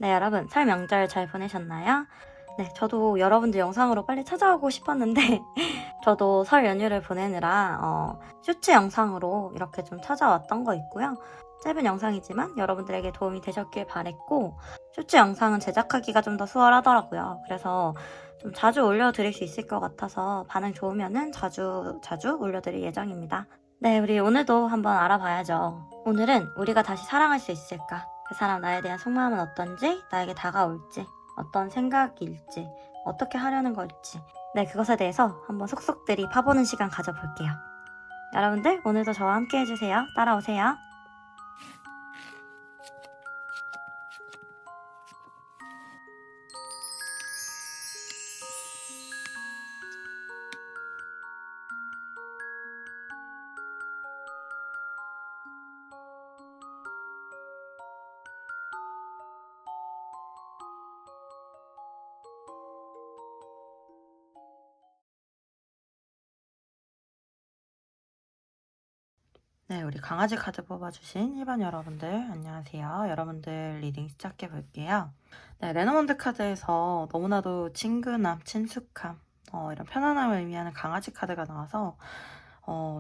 네, 여러분, 설 명절 잘 보내셨나요? 네, 저도 여러분들 영상으로 빨리 찾아오고 싶었는데, 저도 설 연휴를 보내느라, 쇼츠 영상으로 이렇게 좀 찾아왔던 거 있고요. 짧은 영상이지만 여러분들에게 도움이 되셨길 바랬고, 쇼츠 영상은 제작하기가 좀 더 수월하더라고요. 그래서 좀 자주 올려드릴 수 있을 것 같아서 반응 좋으면은 자주 올려드릴 예정입니다. 네, 우리 오늘도 한번 알아봐야죠. 오늘은 우리가 다시 사랑할 수 있을까? 그 사람 나에 대한 속마음은 어떤지, 나에게 다가올지, 어떤 생각일지, 어떻게 하려는 걸지. 네, 그것에 대해서 한번 속속들이 파보는 시간 가져볼게요. 여러분들, 오늘도 저와 함께 해주세요. 따라오세요. 네, 우리 강아지 카드 뽑아주신 1번 여러분들 안녕하세요. 여러분들 리딩 시작해 볼게요. 네, 레노먼드 카드에서 너무나도 친근함, 친숙함, 이런 편안함을 의미하는 강아지 카드가 나와서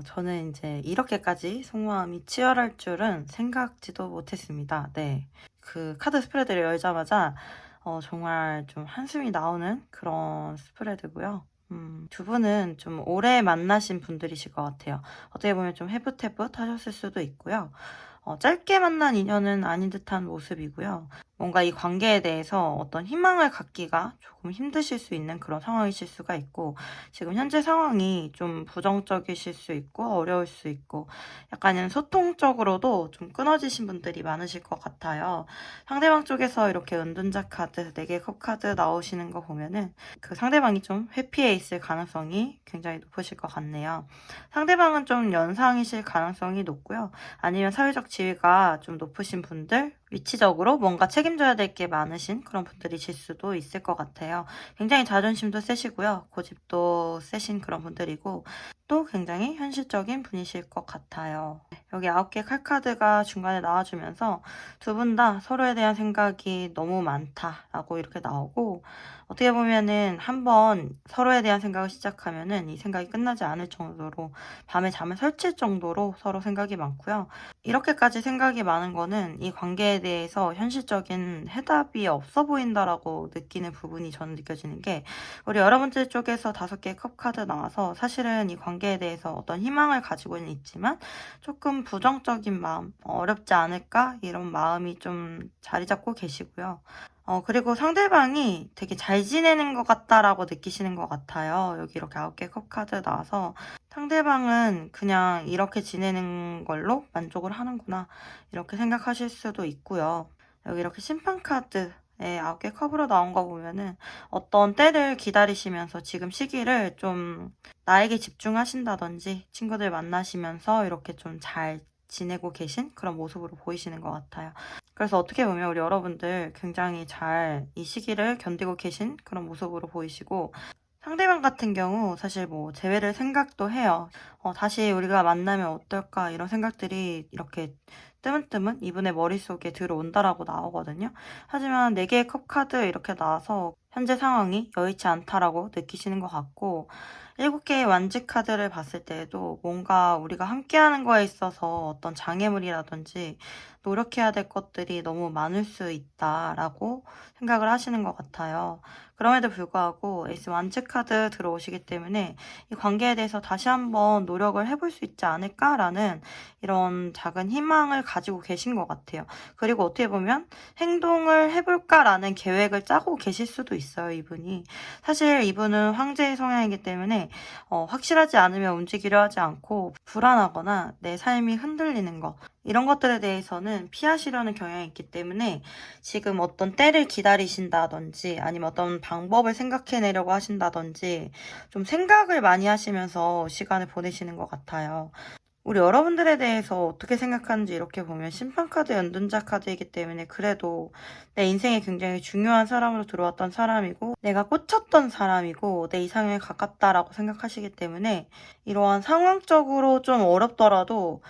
저는 이제 이렇게까지 속마음이 치열할 줄은 생각지도 못했습니다. 네, 그 카드 스프레드를 열자마자 정말 좀 한숨이 나오는 그런 스프레드고요. 두 분은 좀 오래 만나신 분들이실 것 같아요. 어떻게 보면 좀 헤붓헤붓 하셨을 수도 있고요. 짧게 만난 인연은 아닌 듯한 모습이고요. 뭔가 이 관계에 대해서 어떤 희망을 갖기가 조금 힘드실 수 있는 그런 상황이실 수가 있고, 지금 현재 상황이 좀 부정적이실 수 있고, 어려울 수 있고, 약간은 소통적으로도 좀 끊어지신 분들이 많으실 것 같아요. 상대방 쪽에서 이렇게 은둔자 카드, 4개 컵 카드 나오시는 거 보면은 그 상대방이 좀 회피해 있을 가능성이 굉장히 높으실 것 같네요. 상대방은 좀 연상이실 가능성이 높고요. 아니면 사회적 지위가 좀 높으신 분들, 위치적으로 뭔가 책임져야 될 게 많으신 그런 분들이실 수도 있을 것 같아요. 굉장히 자존심도 세시고요. 고집도 세신 그런 분들이고, 또 굉장히 현실적인 분이실 것 같아요. 여기 9개 칼카드가 중간에 나와주면서 두 분 다 서로에 대한 생각이 너무 많다라고 이렇게 나오고, 어떻게 보면은 한번 서로에 대한 생각을 시작하면은 이 생각이 끝나지 않을 정도로 밤에 잠을 설칠 정도로 서로 생각이 많고요. 이렇게까지 생각이 많은 거는 이 관계에 대해서 현실적인 해답이 없어 보인다라고 느끼는 부분이 저는 느껴지는 게, 우리 여러분들 쪽에서 5개의 컵 카드 나와서 사실은 이 관계에 대해서 어떤 희망을 가지고는 있지만 조금 부정적인 마음, 어렵지 않을까? 이런 마음이 좀 자리 잡고 계시고요. 그리고 상대방이 되게 잘 지내는 것 같다라고 느끼시는 것 같아요. 여기 이렇게 9개 컵 카드 나와서 상대방은 그냥 이렇게 지내는 걸로 만족을 하는구나, 이렇게 생각하실 수도 있고요. 여기 이렇게 심판 카드에 9개 컵으로 나온 거 보면은 어떤 때를 기다리시면서 지금 시기를 좀 나에게 집중하신다든지 친구들 만나시면서 이렇게 좀 잘 지내고 계신 그런 모습으로 보이시는 것 같아요. 그래서 어떻게 보면 우리 여러분들 굉장히 잘 이 시기를 견디고 계신 그런 모습으로 보이시고, 상대방 같은 경우 사실 뭐 재회를 생각도 해요. 다시 우리가 만나면 어떨까, 이런 생각들이 이렇게 뜨문뜨문 이분의 머릿속에 들어온다라고 나오거든요. 하지만 4개의 컵 카드 이렇게 나와서 현재 상황이 여의치 않다라고 느끼시는 것 같고, 7개의 완지 카드를 봤을 때에도 뭔가 우리가 함께하는 거에 있어서 어떤 장애물이라든지 노력해야 될 것들이 너무 많을 수 있다라고 생각을 하시는 것 같아요. 그럼에도 불구하고 에이스 완즈 카드 들어오시기 때문에 이 관계에 대해서 다시 한번 노력을 해볼 수 있지 않을까라는 이런 작은 희망을 가지고 계신 것 같아요. 그리고 어떻게 보면 행동을 해볼까라는 계획을 짜고 계실 수도 있어요, 이분이. 사실 이분은 황제의 성향이기 때문에 확실하지 않으면 움직이려 하지 않고, 불안하거나 내 삶이 흔들리는 것, 이런 것들에 대해서는 피하시려는 경향이 있기 때문에 지금 어떤 때를 기다리신다든지 아니면 어떤 방법을 생각해내려고 하신다든지 좀 생각을 많이 하시면서 시간을 보내시는 것 같아요. 우리 여러분들에 대해서 어떻게 생각하는지 이렇게 보면 심판카드, 연둔자 카드이기 때문에 그래도 내 인생에 굉장히 중요한 사람으로 들어왔던 사람이고 내가 꽂혔던 사람이고 내 이상형에 가깝다라고 생각하시기 때문에 이러한 상황적으로 좀 어렵더라도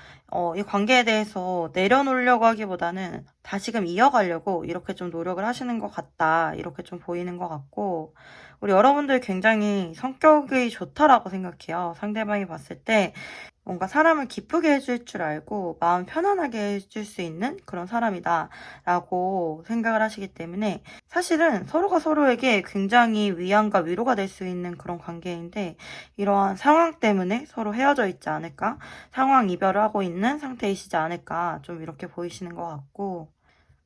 이 관계에 대해서 내려놓으려고 하기보다는 다시금 이어가려고 이렇게 좀 노력을 하시는 것 같다. 이렇게 좀 보이는 것 같고 우리 여러분들 굉장히 성격이 좋다라고 생각해요. 상대방이 봤을 때 뭔가 사람을 기쁘게 해줄 줄 알고 마음 편안하게 해줄 수 있는 그런 사람이다 라고 생각을 하시기 때문에 사실은 서로가 서로에게 굉장히 위안과 위로가 될 수 있는 그런 관계인데 이러한 상황 때문에 서로 헤어져 있지 않을까, 상황 이별을 하고 있는 상태이시지 않을까 좀 이렇게 보이시는 것 같고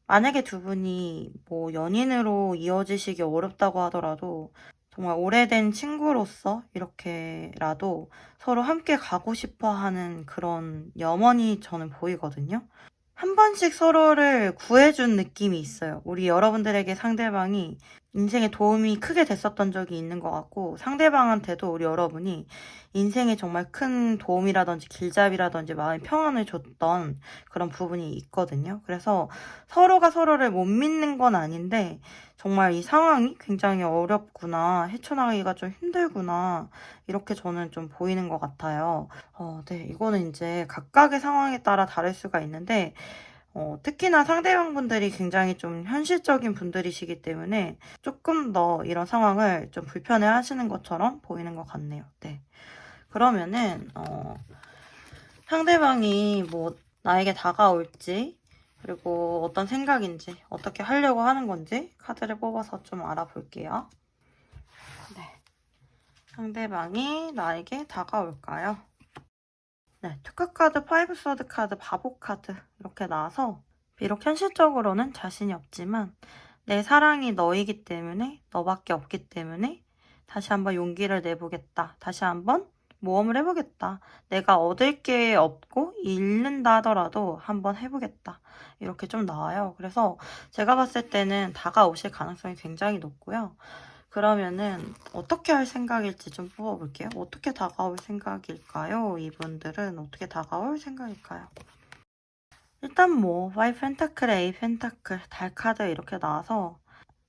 만약에 두 분이 뭐 연인으로 이어지시기 어렵다고 하더라도 정말 오래된 친구로서 이렇게라도 서로 함께 가고 싶어 하는 그런 염원이 저는 보이거든요. 한 번씩 서로를 구해준 느낌이 있어요. 우리 여러분들에게 상대방이 인생에 도움이 크게 됐었던 적이 있는 것 같고 상대방한테도 우리 여러분이 인생에 정말 큰 도움이라든지 길잡이라든지 마음의 평안을 줬던 그런 부분이 있거든요. 그래서 서로가 서로를 못 믿는 건 아닌데 정말 이 상황이 굉장히 어렵구나, 헤쳐나가기가 좀 힘들구나 이렇게 저는 좀 보이는 것 같아요. 네, 이거는 이제 각각의 상황에 따라 다를 수가 있는데 특히나 상대방분들이 굉장히 좀 현실적인 분들이시기 때문에 조금 더 이런 상황을 좀 불편해 하시는 것처럼 보이는 것 같네요. 네. 그러면은, 상대방이 뭐 나에게 다가올지, 그리고 어떤 생각인지, 어떻게 하려고 하는 건지 카드를 뽑아서 좀 알아볼게요. 네. 상대방이 나에게 다가올까요? 네, 특급 카드, 파이브 서드 카드, 바보 카드 이렇게 나와서 비록 현실적으로는 자신이 없지만 내 사랑이 너이기 때문에 너밖에 없기 때문에 다시 한번 용기를 내보겠다. 다시 한번 모험을 해보겠다. 내가 얻을 게 없고 잃는다 하더라도 한번 해보겠다. 이렇게 좀 나와요. 그래서 제가 봤을 때는 다가오실 가능성이 굉장히 높고요. 그러면은 어떻게 할 생각일지 좀 뽑아볼게요. 어떻게 다가올 생각일까요? 이분들은 어떻게 다가올 생각일까요? 일단 뭐 Y 펜타클, A 펜타클, 달 카드 이렇게 나와서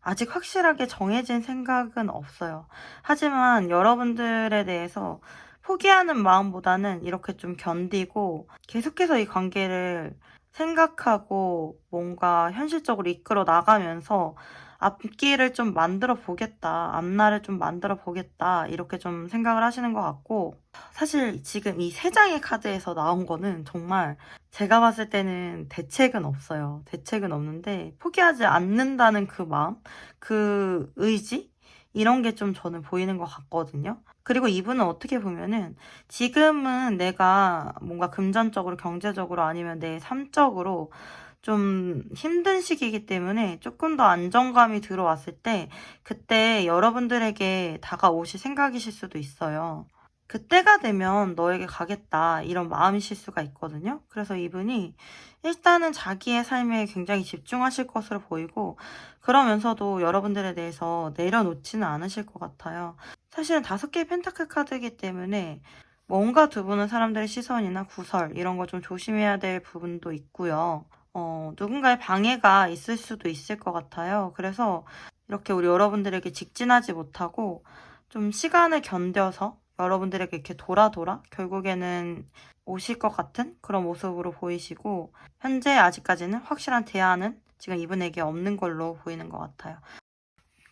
아직 확실하게 정해진 생각은 없어요. 하지만 여러분들에 대해서 포기하는 마음보다는 이렇게 좀 견디고 계속해서 이 관계를 생각하고 뭔가 현실적으로 이끌어 나가면서 앞길을 좀 만들어 보겠다, 앞날을 좀 만들어 보겠다, 이렇게 좀 생각을 하시는 것 같고, 사실 지금 이 세 장의 카드에서 나온 거는 정말 제가 봤을 때는 대책은 없어요. 대책은 없는데, 포기하지 않는다는 그 마음, 그 의지? 이런 게 좀 저는 보이는 것 같거든요. 그리고 이분은 어떻게 보면은 지금은 내가 뭔가 금전적으로, 경제적으로 아니면 내 삶적으로 좀 힘든 시기이기 때문에 조금 더 안정감이 들어왔을 때 그때 여러분들에게 다가오실 생각이실 수도 있어요. 그때가 되면 너에게 가겠다 이런 마음이실 수가 있거든요. 그래서 이분이 일단은 자기의 삶에 굉장히 집중하실 것으로 보이고 그러면서도 여러분들에 대해서 내려놓지는 않으실 것 같아요. 사실은 5개의 펜타클 카드이기 때문에 뭔가 두 분은 사람들의 시선이나 구설 이런 거 좀 조심해야 될 부분도 있고요. 누군가의 방해가 있을 수도 있을 것 같아요. 그래서 이렇게 우리 여러분들에게 직진하지 못하고 좀 시간을 견뎌서 여러분들에게 이렇게 돌아 결국에는 오실 것 같은 그런 모습으로 보이시고 현재 아직까지는 확실한 대안은 지금 이분에게 없는 걸로 보이는 것 같아요.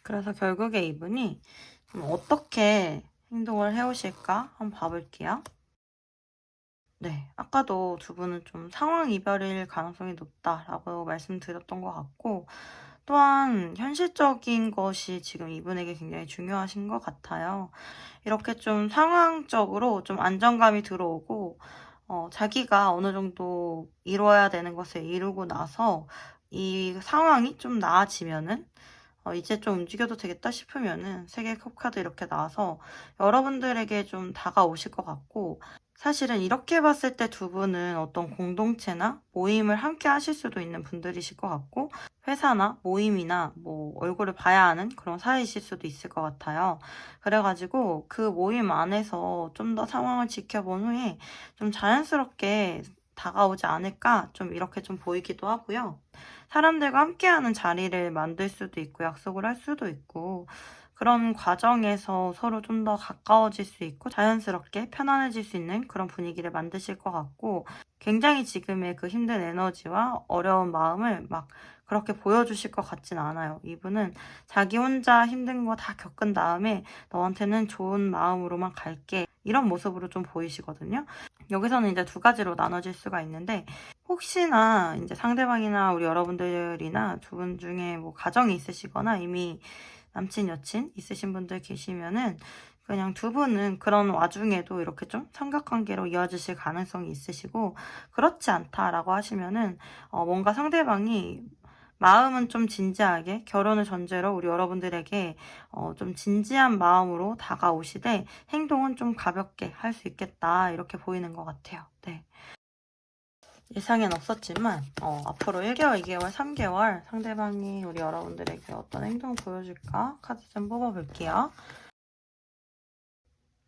그래서 결국에 이분이 어떻게 행동을 해오실까 한번 봐볼게요. 네, 아까도 두 분은 좀 상황 이별일 가능성이 높다라고 말씀드렸던 것 같고 또한 현실적인 것이 지금 이분에게 굉장히 중요하신 것 같아요. 이렇게 좀 상황적으로 좀 안정감이 들어오고 자기가 어느 정도 이루어야 되는 것을 이루고 나서 이 상황이 좀 나아지면은 이제 좀 움직여도 되겠다 싶으면은 3개의 컵카드 이렇게 나와서 여러분들에게 좀 다가오실 것 같고 사실은 이렇게 봤을 때 두 분은 어떤 공동체나 모임을 함께 하실 수도 있는 분들이실 것 같고, 회사나 모임이나 뭐 얼굴을 봐야 하는 그런 사이이실 수도 있을 것 같아요. 그래가지고 그 모임 안에서 좀 더 상황을 지켜본 후에 좀 자연스럽게 다가오지 않을까, 좀 이렇게 좀 보이기도 하고요. 사람들과 함께하는 자리를 만들 수도 있고 약속을 할 수도 있고, 그런 과정에서 서로 좀 더 가까워질 수 있고 자연스럽게 편안해질 수 있는 그런 분위기를 만드실 것 같고, 굉장히 지금의 그 힘든 에너지와 어려운 마음을 막 그렇게 보여주실 것 같진 않아요. 이분은 자기 혼자 힘든 거 다 겪은 다음에 너한테는 좋은 마음으로만 갈게, 이런 모습으로 좀 보이시거든요. 여기서는 이제 두 가지로 나눠질 수가 있는데, 혹시나 이제 상대방이나 우리 여러분들이나 두 분 중에 뭐 가정이 있으시거나 이미 남친, 여친 있으신 분들 계시면은 그냥 두 분은 그런 와중에도 이렇게 좀 삼각관계로 이어지실 가능성이 있으시고, 그렇지 않다라고 하시면은 뭔가 상대방이 마음은 좀 진지하게 결혼을 전제로 우리 여러분들에게 좀 진지한 마음으로 다가오시되 행동은 좀 가볍게 할 수 있겠다, 이렇게 보이는 것 같아요. 네. 예상엔 없었지만 앞으로 1개월, 2개월, 3개월 상대방이 우리 여러분들에게 어떤 행동을 보여줄까 카드 좀 뽑아볼게요.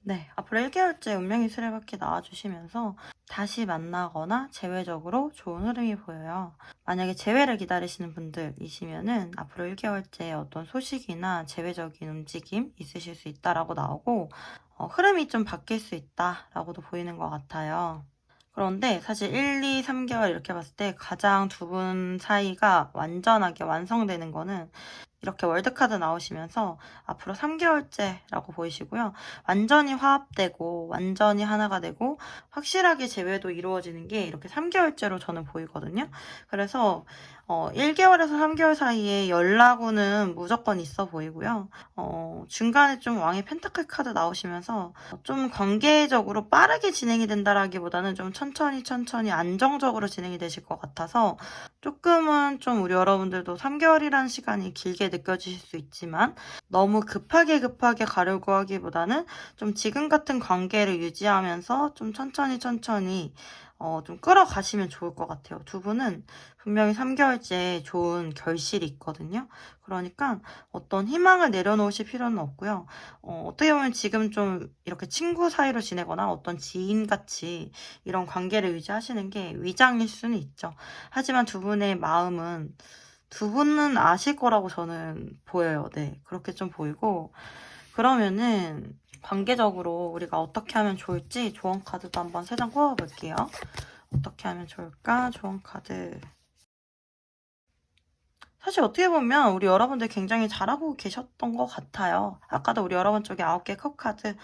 네, 앞으로 1개월째 운명의 수레바퀴 나와주시면서 다시 만나거나 재회적으로 좋은 흐름이 보여요. 만약에 재회를 기다리시는 분들이시면은 앞으로 1개월째 어떤 소식이나 재회적인 움직임 있으실 수 있다라고 나오고, 흐름이 좀 바뀔 수 있다라고도 보이는 것 같아요. 그런데 사실 1, 2, 3개월 이렇게 봤을 때 가장 두 분 사이가 완전하게 완성되는 거는 이렇게 월드카드 나오시면서 앞으로 3개월째라고 보이시고요. 완전히 화합되고 완전히 하나가 되고 확실하게 재회도 이루어지는 게 이렇게 3개월째로 저는 보이거든요. 그래서 1개월에서 3개월 사이에 연락운은 무조건 있어 보이고요. 중간에 좀 왕의 펜타클 카드 나오시면서 좀 관계적으로 빠르게 진행이 된다라기보다는 좀 천천히 안정적으로 진행이 되실 것 같아서, 조금은 좀 우리 여러분들도 3개월이라는 시간이 길게 느껴지실 수 있지만 너무 급하게 가려고 하기보다는 좀 지금 같은 관계를 유지하면서 좀 천천히 좀 끌어가시면 좋을 것 같아요. 두 분은 분명히 3개월째 좋은 결실이 있거든요. 그러니까 어떤 희망을 내려놓으실 필요는 없고요. 어떻게 보면 지금 좀 이렇게 친구 사이로 지내거나 어떤 지인같이 이런 관계를 유지하시는 게 위장일 수는 있죠. 하지만 두 분의 마음은 두 분은 아실 거라고 저는 보여요. 네, 그렇게 좀 보이고, 그러면은 관계적으로 우리가 어떻게 하면 좋을지 조언 카드도 한번 3장 뽑아볼게요. 어떻게 하면 좋을까? 조언 카드. 사실 어떻게 보면 우리 여러분들 굉장히 잘하고 계셨던 것 같아요. 아까도 우리 여러분 쪽에 9개 컵카드,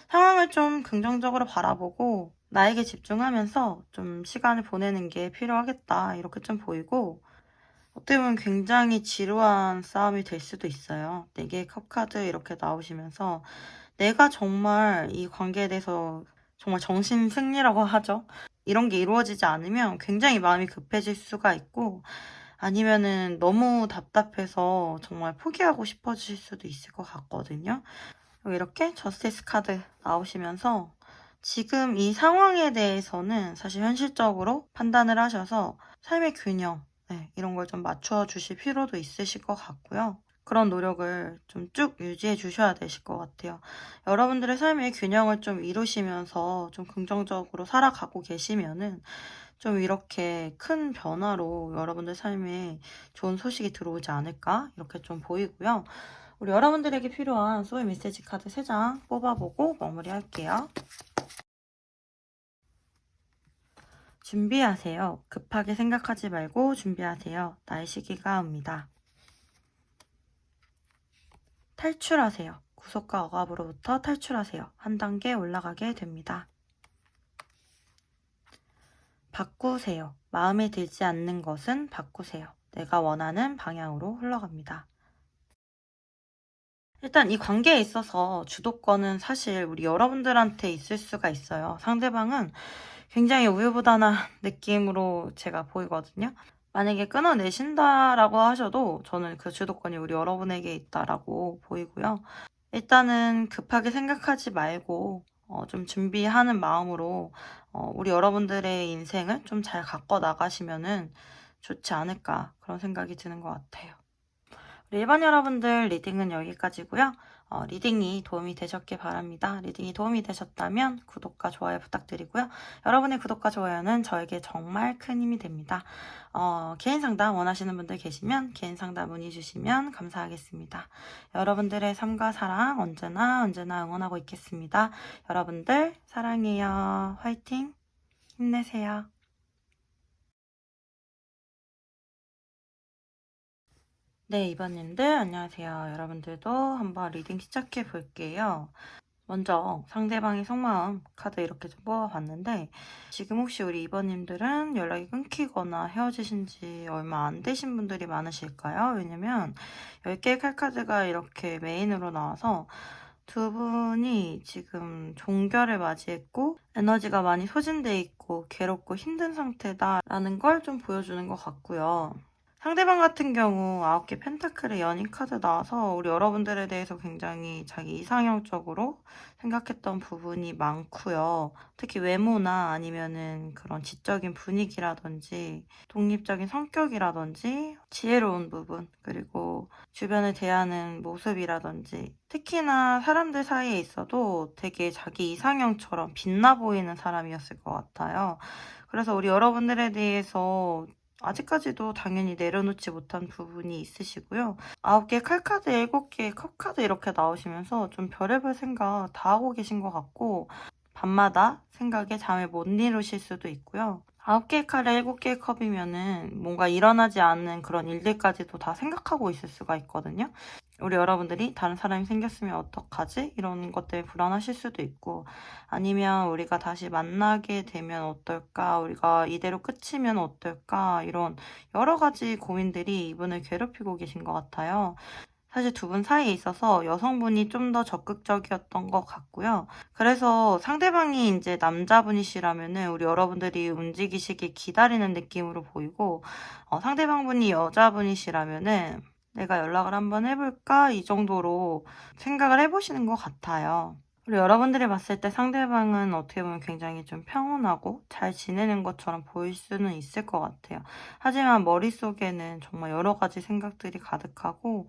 상황을 좀 긍정적으로 바라보고 나에게 집중하면서 좀 시간을 보내는 게 필요하겠다, 이렇게 좀 보이고, 어떻게 보면 굉장히 지루한 싸움이 될 수도 있어요. 4개의 컵카드 이렇게 나오시면서 내가 정말 이 관계에 대해서 정말 정신 승리라고 하죠. 이런 게 이루어지지 않으면 굉장히 마음이 급해질 수가 있고, 아니면은 너무 답답해서 정말 포기하고 싶어질 수도 있을 것 같거든요. 이렇게 저스티스 카드 나오시면서 지금 이 상황에 대해서는 사실 현실적으로 판단을 하셔서 삶의 균형, 네, 이런 걸 좀 맞춰 주실 필요도 있으실 것 같고요. 그런 노력을 좀 쭉 유지해 주셔야 되실 것 같아요. 여러분들의 삶의 균형을 좀 이루시면서 좀 긍정적으로 살아가고 계시면은 좀 이렇게 큰 변화로 여러분들 삶에 좋은 소식이 들어오지 않을까, 이렇게 좀 보이고요. 우리 여러분들에게 필요한 소울 메시지 카드 3장 뽑아보고 마무리할게요. 준비하세요. 급하게 생각하지 말고 준비하세요. 나의 시기가 옵니다. 탈출하세요. 구속과 억압으로부터 탈출하세요. 한 단계 올라가게 됩니다. 바꾸세요. 마음에 들지 않는 것은 바꾸세요. 내가 원하는 방향으로 흘러갑니다. 일단 이 관계에 있어서 주도권은 사실 우리 여러분들한테 있을 수가 있어요. 상대방은 굉장히 우유부단한 느낌으로 제가 보이거든요. 만약에 끊어내신다라고 하셔도 저는 그 주도권이 우리 여러분에게 있다라고 보이고요. 일단은 급하게 생각하지 말고 좀 준비하는 마음으로 우리 여러분들의 인생을 좀 잘 가꿔 나가시면은 좋지 않을까 그런 생각이 드는 것 같아요. 우리 일반 여러분들 리딩은 여기까지고요. 리딩이 도움이 되셨길 바랍니다. 리딩이 도움이 되셨다면 구독과 좋아요 부탁드리고요. 여러분의 구독과 좋아요는 저에게 정말 큰 힘이 됩니다. 개인 상담 원하시는 분들 계시면 개인 상담 문의 주시면 감사하겠습니다. 여러분들의 삶과 사랑 언제나 응원하고 있겠습니다. 여러분들 사랑해요. 화이팅! 힘내세요. 네, 이번님들 안녕하세요. 여러분들도 한번 리딩 시작해 볼게요. 먼저 상대방의 속마음 카드 이렇게 좀 뽑아봤는데 지금 혹시 우리 2번님들은 연락이 끊기거나 헤어지신 지 얼마 안 되신 분들이 많으실까요? 왜냐면 10개의 칼카드가 이렇게 메인으로 나와서 두 분이 지금 종결을 맞이했고 에너지가 많이 소진돼 있고 괴롭고 힘든 상태다라는 걸 좀 보여주는 것 같고요. 상대방 같은 경우 9개 펜타클의 연인 카드 나와서 우리 여러분들에 대해서 굉장히 자기 이상형적으로 생각했던 부분이 많고요. 특히 외모나 아니면은 그런 지적인 분위기라든지 독립적인 성격이라든지 지혜로운 부분 그리고 주변을 대하는 모습이라든지 특히나 사람들 사이에 있어도 되게 자기 이상형처럼 빛나 보이는 사람이었을 것 같아요. 그래서 우리 여러분들에 대해서 아직까지도 당연히 내려놓지 못한 부분이 있으시고요. 9개 칼카드, 7개 컵카드 이렇게 나오시면서 좀 별의별 생각 다 하고 계신 것 같고 밤마다 생각에 잠을 못 이루실 수도 있고요. 9개의 칼에 7개의 컵이면은 뭔가 일어나지 않는 그런 일들까지도 다 생각하고 있을 수가 있거든요. 우리 여러분들이 다른 사람이 생겼으면 어떡하지? 이런 것 때문에 불안하실 수도 있고 아니면 우리가 다시 만나게 되면 어떨까? 우리가 이대로 끝이면 어떨까? 이런 여러 가지 고민들이 이분을 괴롭히고 계신 것 같아요. 사실 두 분 사이에 있어서 여성분이 좀 더 적극적이었던 것 같고요. 그래서 상대방이 이제 남자분이시라면은 우리 여러분들이 움직이시길 기다리는 느낌으로 보이고, 상대방분이 여자분이시라면은 내가 연락을 한번 해볼까? 이 정도로 생각을 해보시는 것 같아요. 그리고 여러분들이 봤을 때 상대방은 어떻게 보면 굉장히 좀 평온하고 잘 지내는 것처럼 보일 수는 있을 것 같아요. 하지만 머릿속에는 정말 여러 가지 생각들이 가득하고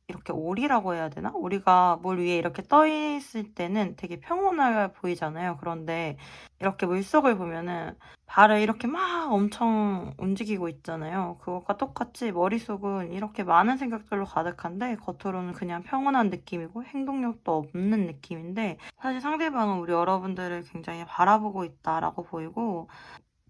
이렇게 오리라고 해야 되나? 오리가 물 위에 이렇게 떠 있을 때는 되게 평온해 보이잖아요. 그런데 이렇게 물속을 보면은 발을 이렇게 막 엄청 움직이고 있잖아요. 그것과 똑같이 머릿속은 이렇게 많은 생각들로 가득한데 겉으로는 그냥 평온한 느낌이고 행동력도 없는 느낌인데 사실 상대방은 우리 여러분들을 굉장히 바라보고 있다라고 보이고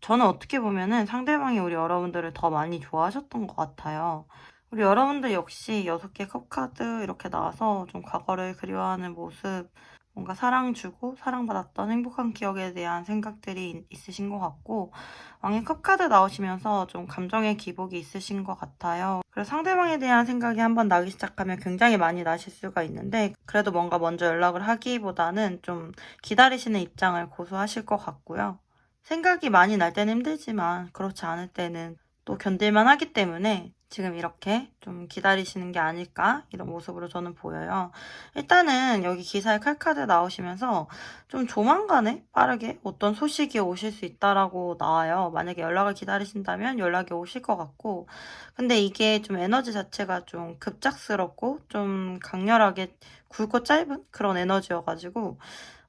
저는 어떻게 보면은 상대방이 우리 여러분들을 더 많이 좋아하셨던 것 같아요. 우리 여러분들 역시 6개 컵카드 이렇게 나와서 좀 과거를 그리워하는 모습, 뭔가 사랑 주고 사랑받았던 행복한 기억에 대한 생각들이 있으신 것 같고, 왕의 컵카드 나오시면서 좀 감정의 기복이 있으신 것 같아요. 그래서 상대방에 대한 생각이 한번 나기 시작하면 굉장히 많이 나실 수가 있는데, 그래도 뭔가 먼저 연락을 하기보다는 좀 기다리시는 입장을 고수하실 것 같고요. 생각이 많이 날 때는 힘들지만 그렇지 않을 때는 또 견딜만 하기 때문에 지금 이렇게 좀 기다리시는 게 아닐까 이런 모습으로 저는 보여요. 일단은 여기 기사에 칼카드 나오시면서 좀 조만간에 빠르게 어떤 소식이 오실 수 있다라고 나와요. 만약에 연락을 기다리신다면 연락이 오실 것 같고 근데 이게 좀 에너지 자체가 좀 급작스럽고 좀 강렬하게 굵고 짧은 그런 에너지여가지고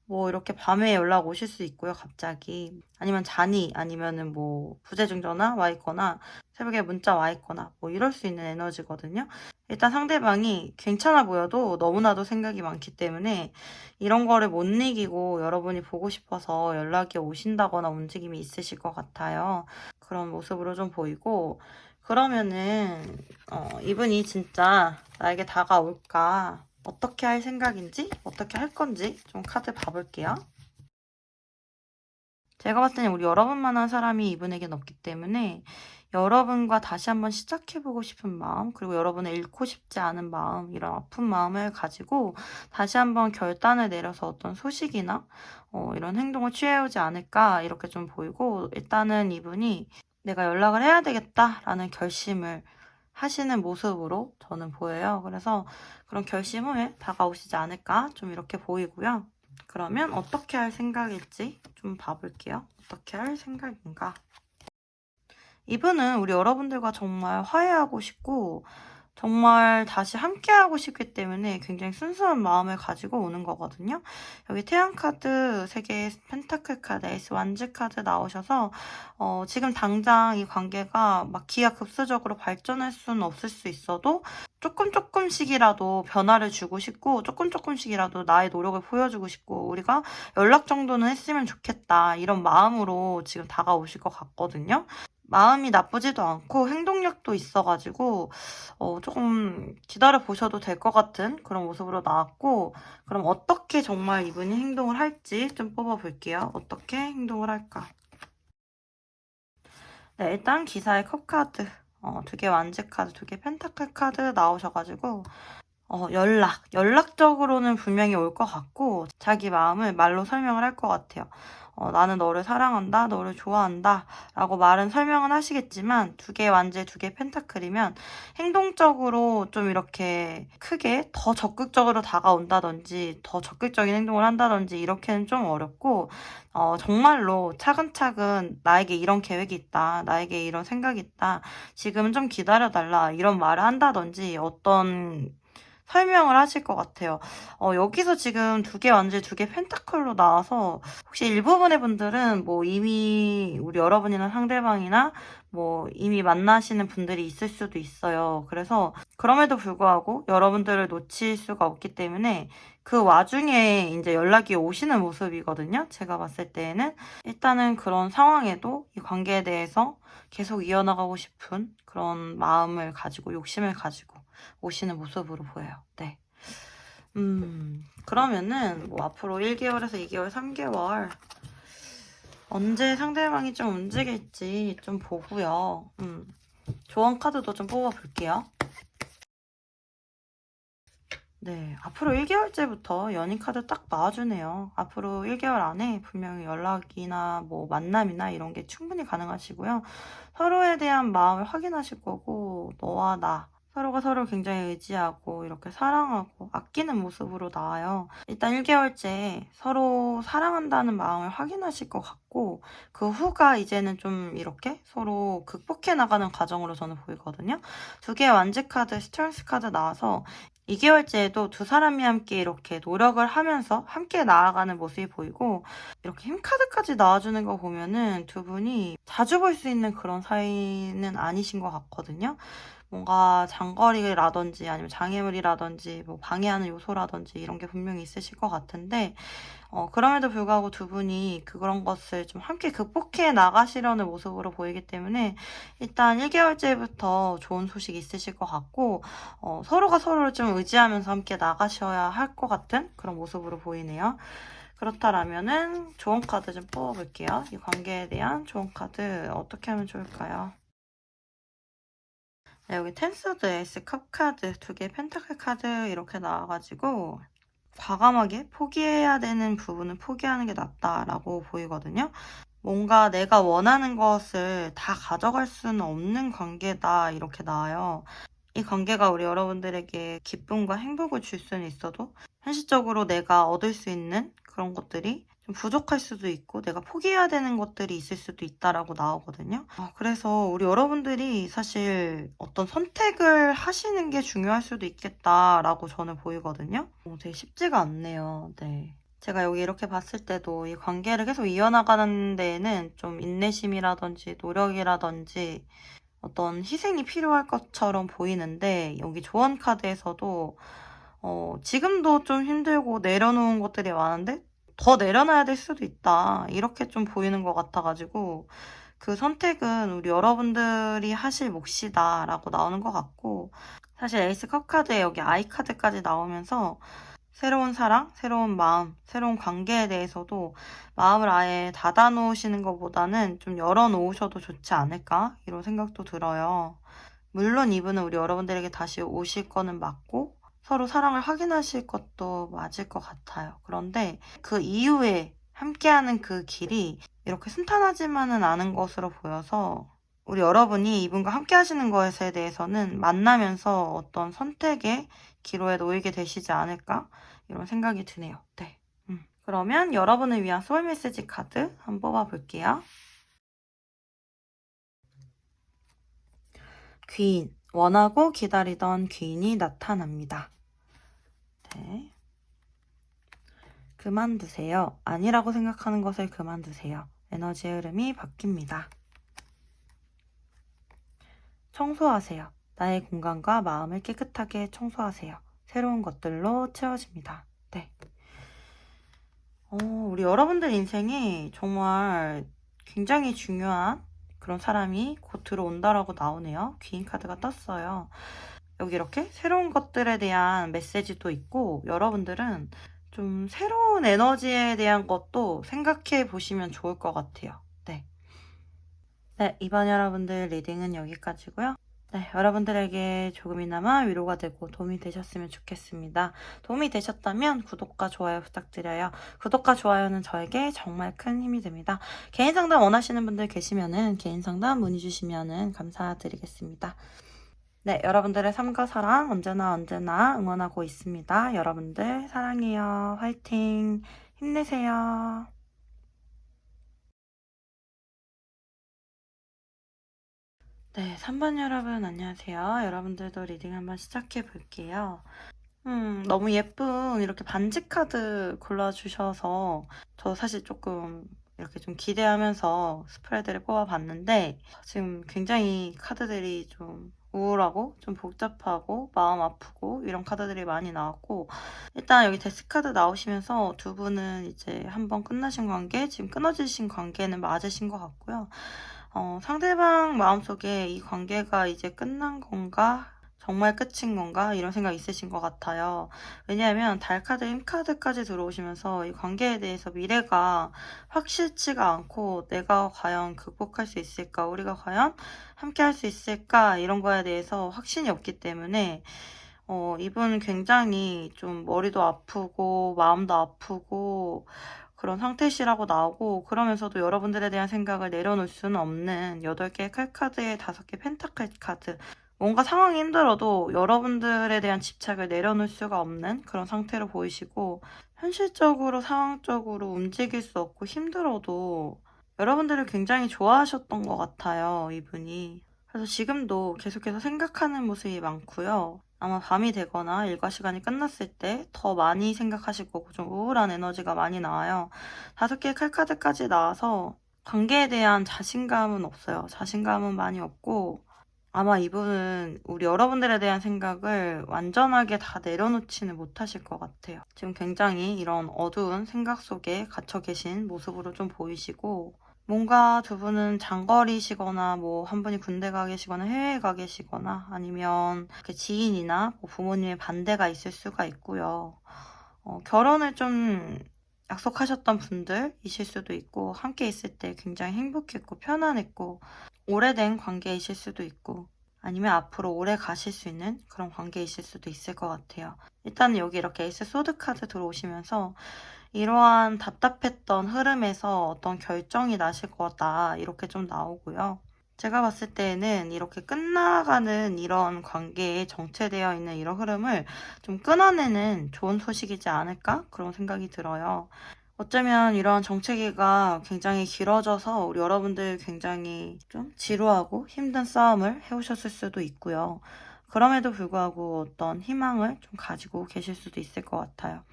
뭐 이렇게 밤에 연락 오실 수 있고요, 갑자기. 아니면 잔이 아니면은 뭐 부재중 전화 와 있거나 새벽에 문자 와 있거나 뭐 이럴 수 있는 에너지거든요. 일단 상대방이 괜찮아 보여도 너무나도 생각이 많기 때문에 이런 거를 못 이기고 여러분이 보고 싶어서 연락이 오신다거나 움직임이 있으실 것 같아요. 그런 모습으로 좀 보이고 그러면은 이분이 진짜 나에게 다가올까? 어떻게 할 생각인지, 어떻게 할 건지 좀 카드 봐볼게요. 제가 봤을 때는 우리 여러분만한 사람이 이분에겐 없기 때문에 여러분과 다시 한번 시작해보고 싶은 마음, 그리고 여러분을 잃고 싶지 않은 마음, 이런 아픈 마음을 가지고 다시 한번 결단을 내려서 어떤 소식이나 이런 행동을 취해오지 않을까 이렇게 좀 보이고 일단은 이분이 내가 연락을 해야 되겠다라는 결심을 하시는 모습으로 저는 보여요. 그래서 그런 결심 후에 다가오시지 않을까 좀 이렇게 보이고요. 그러면 어떻게 할 생각일지 좀 봐볼게요. 어떻게 할 생각인가? 이분은 우리 여러분들과 정말 화해하고 싶고 정말 다시 함께하고 싶기 때문에 굉장히 순수한 마음을 가지고 오는 거거든요. 여기 태양 카드 3개, 펜타클 카드, 에이스 완즈 카드 나오셔서 지금 당장 이 관계가 막 기하급수적으로 발전할 수는 없을 수 있어도 조금씩이라도 변화를 주고 싶고 조금씩이라도 나의 노력을 보여주고 싶고 우리가 연락 정도는 했으면 좋겠다 이런 마음으로 지금 다가오실 것 같거든요. 마음이 나쁘지도 않고 행동력도 있어가지고 조금 기다려 보셔도 될 것 같은 그런 모습으로 나왔고, 그럼 어떻게 정말 이분이 행동을 할지 좀 뽑아볼게요. 어떻게 행동을 할까? 네, 일단 기사의 컵 카드, 2개 완즈 카드, 2개 펜타클 카드 나오셔가지고 연락적으로는 분명히 올 것 같고 자기 마음을 말로 설명을 할 것 같아요. 나는 너를 사랑한다, 너를 좋아한다 라고 말은 설명은 하시겠지만 2개 완즈, 2개 펜타클이면 행동적으로 좀 이렇게 크게 더 적극적으로 다가온다든지 더 적극적인 행동을 한다든지 이렇게는 좀 어렵고 정말로 차근차근 나에게 이런 계획이 있다, 나에게 이런 생각이 있다, 지금은 좀 기다려달라 이런 말을 한다든지 어떤 설명을 하실 것 같아요. 여기서 지금 2개 완즈, 2개 펜타클로 나와서 혹시 일부분의 분들은 뭐 이미 우리 여러분이나 상대방이나 뭐 이미 만나시는 분들이 있을 수도 있어요. 그래서 그럼에도 불구하고 여러분들을 놓칠 수가 없기 때문에 그 와중에 이제 연락이 오시는 모습이거든요. 제가 봤을 때에는 일단은 그런 상황에도 이 관계에 대해서 계속 이어나가고 싶은 그런 마음을 가지고 욕심을 가지고 오시는 모습으로 보여요. 네. 그러면은 뭐 앞으로 1개월에서 2개월, 3개월 언제 상대방이 좀 움직일지 좀 보고요. 조언 카드도 좀 뽑아볼게요. 네, 앞으로 1개월째부터 연인 카드 딱 나와주네요. 앞으로 1개월 안에 분명히 연락이나 뭐 만남이나 이런 게 충분히 가능하시고요. 서로에 대한 마음을 확인하실 거고 너와 나 서로가 서로를 굉장히 의지하고 이렇게 사랑하고 아끼는 모습으로 나와요. 일단 1개월째 서로 사랑한다는 마음을 확인하실 것 같고 그 후가 이제는 좀 이렇게 서로 극복해 나가는 과정으로 저는 보이거든요. 2개의 완즈 카드, 스트렝스 카드 나와서 2개월째에도 두 사람이 함께 이렇게 노력을 하면서 함께 나아가는 모습이 보이고 이렇게 힘카드까지 나와주는 거 보면은 두 분이 자주 볼 수 있는 그런 사이는 아니신 것 같거든요. 뭔가 장거리라든지 아니면 장애물이라든지 뭐 방해하는 요소라든지 이런 게 분명히 있으실 것 같은데 그럼에도 불구하고 두 분이 그런 것을 좀 함께 극복해 나가시려는 모습으로 보이기 때문에 일단 1개월째부터 좋은 소식이 있으실 것 같고 서로가 서로를 좀 의지하면서 함께 나가셔야 할 것 같은 그런 모습으로 보이네요. 그렇다면은 조언 카드 좀 뽑아볼게요. 이 관계에 대한 조언 카드 어떻게 하면 좋을까요? 네, 여기 텐스드 에이스 컵 카드, 2개 펜타클 카드 이렇게 나와가지고 과감하게 포기해야 되는 부분은 포기하는 게 낫다라고 보이거든요. 뭔가 내가 원하는 것을 다 가져갈 수는 없는 관계다 이렇게 나와요. 이 관계가 우리 여러분들에게 기쁨과 행복을 줄 수는 있어도 현실적으로 내가 얻을 수 있는 그런 것들이 좀 부족할 수도 있고 내가 포기해야 되는 것들이 있을 수도 있다라고 나오거든요. 그래서 우리 여러분들이 사실 어떤 선택을 하시는 게 중요할 수도 있겠다라고 저는 보이거든요. 되게 쉽지가 않네요. 네. 제가 여기 이렇게 봤을 때도 이 관계를 계속 이어나가는 데에는 좀 인내심이라든지 노력이라든지 어떤 희생이 필요할 것처럼 보이는데 여기 조언 카드에서도 지금도 좀 힘들고 내려놓은 것들이 많은데 더 내려놔야 될 수도 있다 이렇게 좀 보이는 것 같아가지고 그 선택은 우리 여러분들이 하실 몫이다 라고 나오는 것 같고 사실 에이스 컵 카드에 여기 아이 카드까지 나오면서 새로운 사랑, 새로운 마음, 새로운 관계에 대해서도 마음을 아예 닫아놓으시는 것보다는 좀 열어놓으셔도 좋지 않을까? 이런 생각도 들어요. 물론 이분은 우리 여러분들에게 다시 오실 거는 맞고 서로 사랑을 확인하실 것도 맞을 것 같아요. 그런데 그 이후에 함께하는 그 길이 이렇게 순탄하지만은 않은 것으로 보여서 우리 여러분이 이분과 함께 하시는 것에 대해서는 만나면서 어떤 선택의 기로에 놓이게 되시지 않을까? 이런 생각이 드네요. 네. 그러면 여러분을 위한 소울 메시지 카드 한번 뽑아볼게요. 귀인, 원하고 기다리던 귀인이 나타납니다. 네. 그만두세요. 아니라고 생각하는 것을 그만두세요. 에너지의 흐름이 바뀝니다. 청소하세요. 나의 공간과 마음을 깨끗하게 청소하세요. 새로운 것들로 채워집니다. 네. 우리 여러분들 인생에 정말 굉장히 중요한 그런 사람이 곧 들어온다라고 나오네요. 귀인 카드가 떴어요. 여기 이렇게 새로운 것들에 대한 메시지도 있고 여러분들은 좀 새로운 에너지에 대한 것도 생각해 보시면 좋을 것 같아요. 네. 네, 이번 여러분들 리딩은 여기까지고요. 네, 여러분들에게 조금이나마 위로가 되고 도움이 되셨으면 좋겠습니다. 도움이 되셨다면 구독과 좋아요 부탁드려요. 구독과 좋아요는 저에게 정말 큰 힘이 됩니다. 개인 상담 원하시는 분들 계시면은 개인 상담 문의 주시면은 감사드리겠습니다. 네, 여러분들의 삶과 사랑 언제나 응원하고 있습니다. 여러분들 사랑해요. 화이팅! 힘내세요. 네, 3번 여러분 안녕하세요. 여러분들도 리딩 한번 시작해 볼게요. 너무 예쁜 이렇게 반지 카드 골라주셔서 저 사실 조금 이렇게 좀 기대하면서 스프레드를 뽑아봤는데 지금 굉장히 카드들이 좀 우울하고 좀 복잡하고 마음 아프고 이런 카드들이 많이 나왔고 일단 여기 데스카드 나오시면서 두 분은 이제 한번 끝나신 관계, 지금 끊어지신 관계는 맞으신 것 같고요. 상대방 마음속에 이 관계가 이제 끝난 건가? 정말 끝인 건가? 이런 생각이 있으신 것 같아요. 왜냐하면 달카드, 힘카드까지 들어오시면서 이 관계에 대해서 미래가 확실치가 않고 내가 과연 극복할 수 있을까? 우리가 과연 함께 할 수 있을까? 이런 거에 대해서 확신이 없기 때문에 이분은 굉장히 좀 머리도 아프고 마음도 아프고 그런 상태시라고 나오고 그러면서도 여러분들에 대한 생각을 내려놓을 수는 없는 8개의 칼카드에 5개 펜타클 카드 뭔가 상황이 힘들어도 여러분들에 대한 집착을 내려놓을 수가 없는 그런 상태로 보이시고 현실적으로 상황적으로 움직일 수 없고 힘들어도 여러분들을 굉장히 좋아하셨던 것 같아요, 이분이. 그래서 지금도 계속해서 생각하는 모습이 많고요. 아마 밤이 되거나 일과 시간이 끝났을 때 더 많이 생각하실 거고 좀 우울한 에너지가 많이 나와요. 5개의 칼카드까지 나와서 관계에 대한 자신감은 없어요. 자신감은 많이 없고 아마 이분은 우리 여러분들에 대한 생각을 완전하게 다 내려놓지는 못하실 것 같아요. 지금 굉장히 이런 어두운 생각 속에 갇혀 계신 모습으로 좀 보이시고 뭔가 두 분은 장거리시거나 뭐 한 분이 군대 가 계시거나 해외에 가 계시거나 아니면 지인이나 뭐 부모님의 반대가 있을 수가 있고요. 결혼을 좀 약속하셨던 분들이실 수도 있고 함께 있을 때 굉장히 행복했고 편안했고 오래된 관계이실 수도 있고 아니면 앞으로 오래 가실 수 있는 그런 관계이실 수도 있을 것 같아요. 일단 여기 이렇게 에이스 소드 카드 들어오시면서 이러한 답답했던 흐름에서 어떤 결정이 나실 거다 이렇게 좀 나오고요. 제가 봤을 때는 이렇게 끝나가는 이런 관계에 정체되어 있는 이런 흐름을 좀 끊어내는 좋은 소식이지 않을까? 그런 생각이 들어요. 어쩌면 이런 정체기가 굉장히 길어져서 우리 여러분들 굉장히 좀 지루하고 힘든 싸움을 해오셨을 수도 있고요. 그럼에도 불구하고 어떤 희망을 좀 가지고 계실 수도 있을 것 같아요.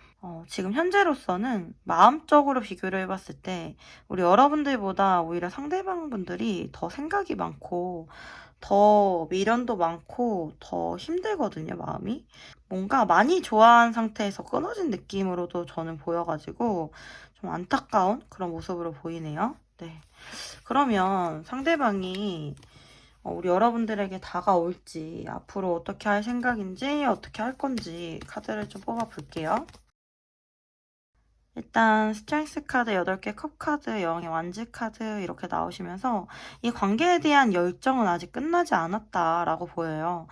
지금 현재로서는 마음적으로 비교를 해봤을 때 우리 여러분들보다 오히려 상대방 분들이 더 생각이 많고 더 미련도 많고 더 힘들거든요, 마음이. 뭔가 많이 좋아한 상태에서 끊어진 느낌으로도 저는 보여가지고 좀 안타까운 그런 모습으로 보이네요. 네. 그러면 상대방이 우리 여러분들에게 다가올지 앞으로 어떻게 할 생각인지 어떻게 할 건지 카드를 좀 뽑아볼게요. 일단 스트렝스 카드 8개, 컵 카드, 여왕의 완지 카드 이렇게 나오시면서 이 관계에 대한 열정은 아직 끝나지 않았다라고 보여요.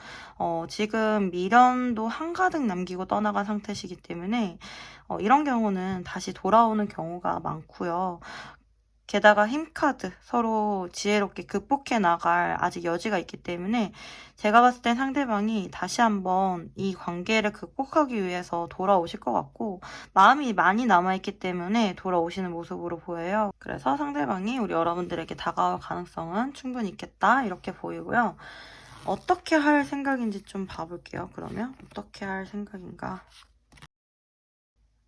지금 미련도 한가득 남기고 떠나간 상태시기 때문에 이런 경우는 다시 돌아오는 경우가 많고요. 게다가 힘카드 서로 지혜롭게 극복해 나갈 아직 여지가 있기 때문에 제가 봤을 땐 상대방이 다시 한번 이 관계를 극복하기 위해서 돌아오실 것 같고 마음이 많이 남아있기 때문에 돌아오시는 모습으로 보여요. 그래서 상대방이 우리 여러분들에게 다가올 가능성은 충분히 있겠다 이렇게 보이고요. 어떻게 할 생각인지 좀 봐볼게요. 그러면 어떻게 할 생각인가?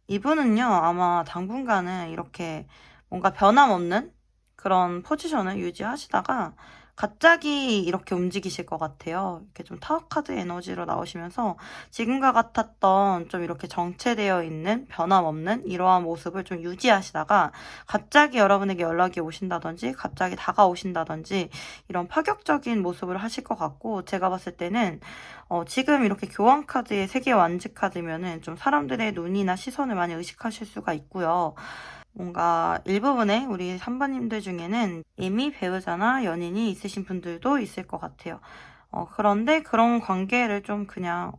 이분은요, 아마 당분간은 이렇게 뭔가 변함없는 그런 포지션을 유지하시다가 갑자기 이렇게 움직이실 것 같아요. 이렇게 좀 타워카드 에너지로 나오시면서 지금과 같았던 좀 이렇게 정체되어 있는 변함없는 이러한 모습을 좀 유지하시다가 갑자기 여러분에게 연락이 오신다든지 갑자기 다가오신다든지 이런 파격적인 모습을 하실 것 같고 제가 봤을 때는 지금 이렇게 교환카드의 세계 완즈카드면은 좀 사람들의 눈이나 시선을 많이 의식하실 수가 있고요. 뭔가 일부분의 우리 3번님들 중에는 이미 배우자나 연인이 있으신 분들도 있을 것 같아요. 그런데 그런 관계를 좀 그냥